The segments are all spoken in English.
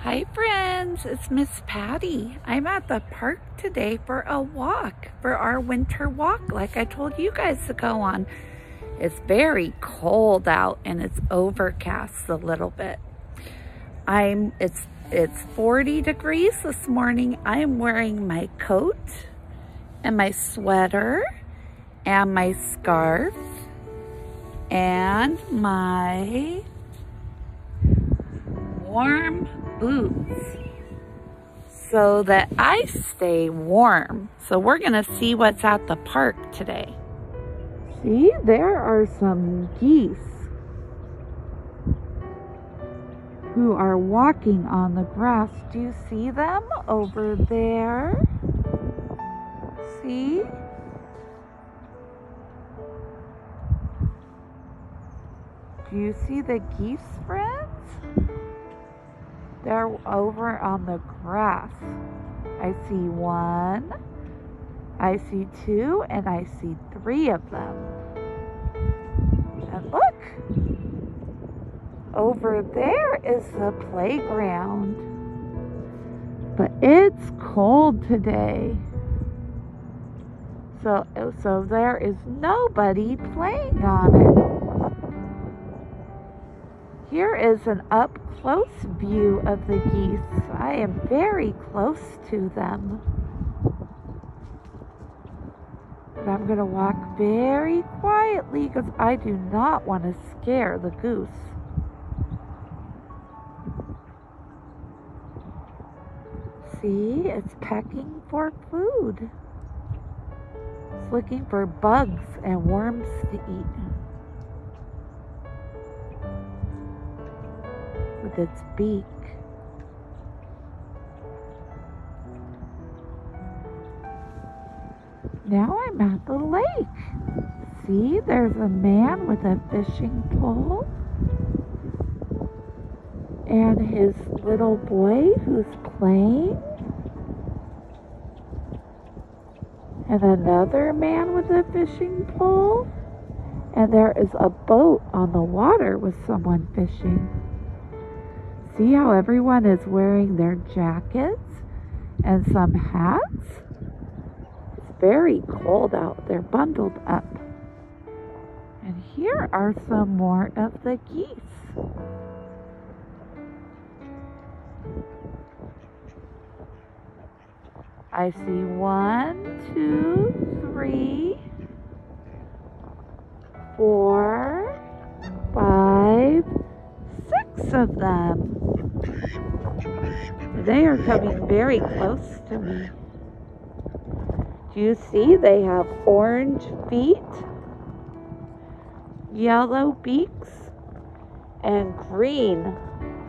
Hi friends, it's Miss Patty. I'm at the park today for a walk, for our winter walk like I told you guys to go on. It's very cold out and it's overcast a little bit. It's 40 degrees this morning. I am wearing my coat and my sweater and my scarf and my warm boots so that I stay warm. So we're gonna see what's at the park today. See, there are some geese who are walking on the grass. Do you see them over there? See? Do you see the geese, friends? They're over on the grass. I see one, I see two, and I see three of them. And look, over there is the playground. But it's cold today. So there is nobody playing on it. Here is an up-close view of the geese. I am very close to them. But I'm going to walk very quietly because I do not want to scare the goose. See, it's pecking for food. It's looking for bugs and worms to eat. With its beak. Now I'm at the lake. See, there's a man with a fishing pole and his little boy who's playing, and another man with a fishing pole, and there is a boat on the water with someone fishing. See how everyone is wearing their jackets and some hats? It's very cold out. They're bundled up. And here are some more of the geese. I see 1, 2, 3, 4, 5, 6 of them. They are coming very close to me. Do you see they have orange feet, yellow beaks, and green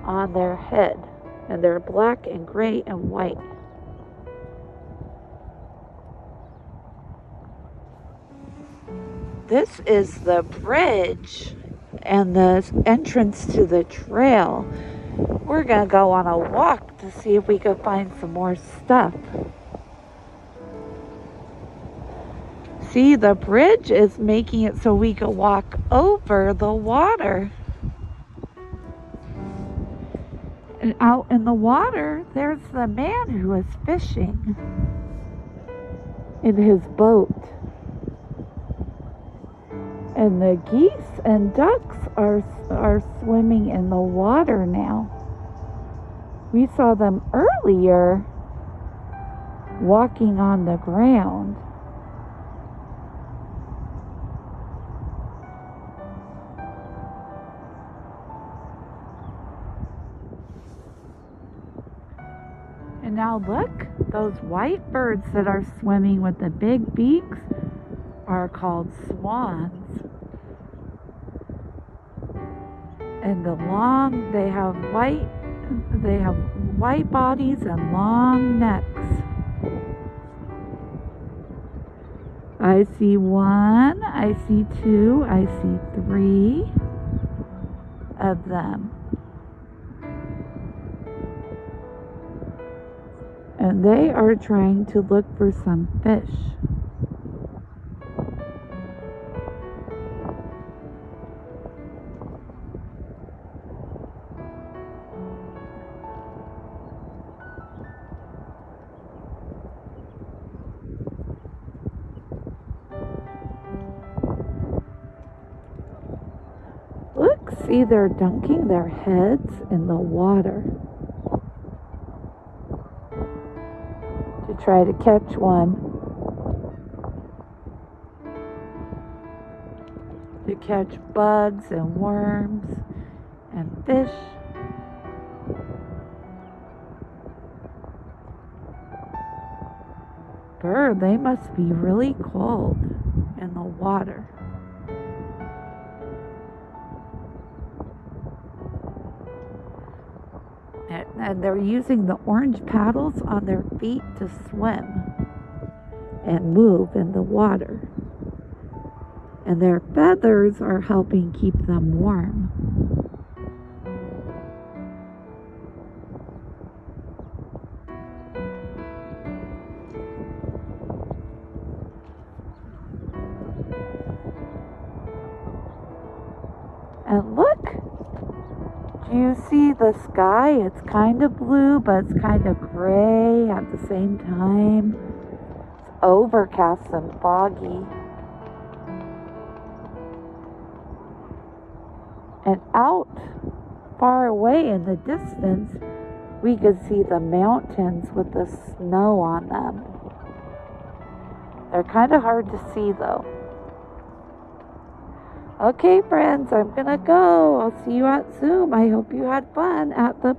on their head, and they're black and gray and white. This is the bridge and the entrance to the trail. We're gonna go on a walk to see if we can find some more stuff. See, the bridge is making it so we can walk over the water. And out in the water, there's the man who is fishing in his boat. And the geese and ducks are swimming in the water now. We saw them earlier walking on the ground. And now look, those white birds that are swimming with the big beaks are called swans. And they have white bodies and long necks. I see 1, I see 2, I see 3 of them. And they are trying to look for some fish. See, they're dunking their heads in the water to try to catch one. To catch bugs and worms and fish. Bird, they must be really cold in the water. And they're using the orange paddles on their feet to swim and move in the water. And their feathers are helping keep them warm. And look, do you see the sky? It's kind of blue, but it's kind of gray at the same time. It's overcast and foggy. And out far away in the distance, we could see the mountains with the snow on them. They're kind of hard to see though. Okay, friends, I'm gonna go. I'll see you at Zoom. I hope you had fun at the...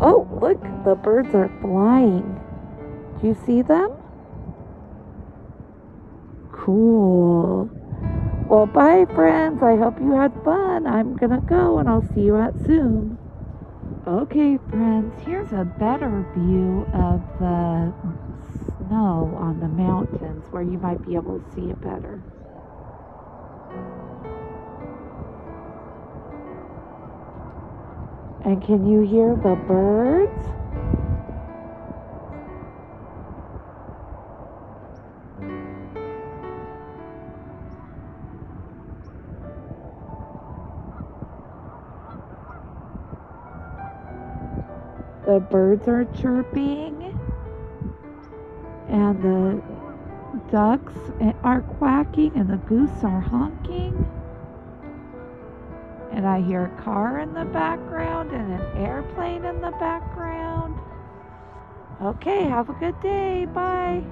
Oh, look, the birds are flying. Do you see them? Cool. Well, bye, friends. I hope you had fun. I'm gonna go, and I'll see you at Zoom. Okay, friends, here's a better view of the snow on the mountains where you might be able to see it better. And can you hear the birds? The birds are chirping, and the ducks are quacking, and the goose are honking. And I hear a car in the background and an airplane in the background. Okay, have a good day. Bye.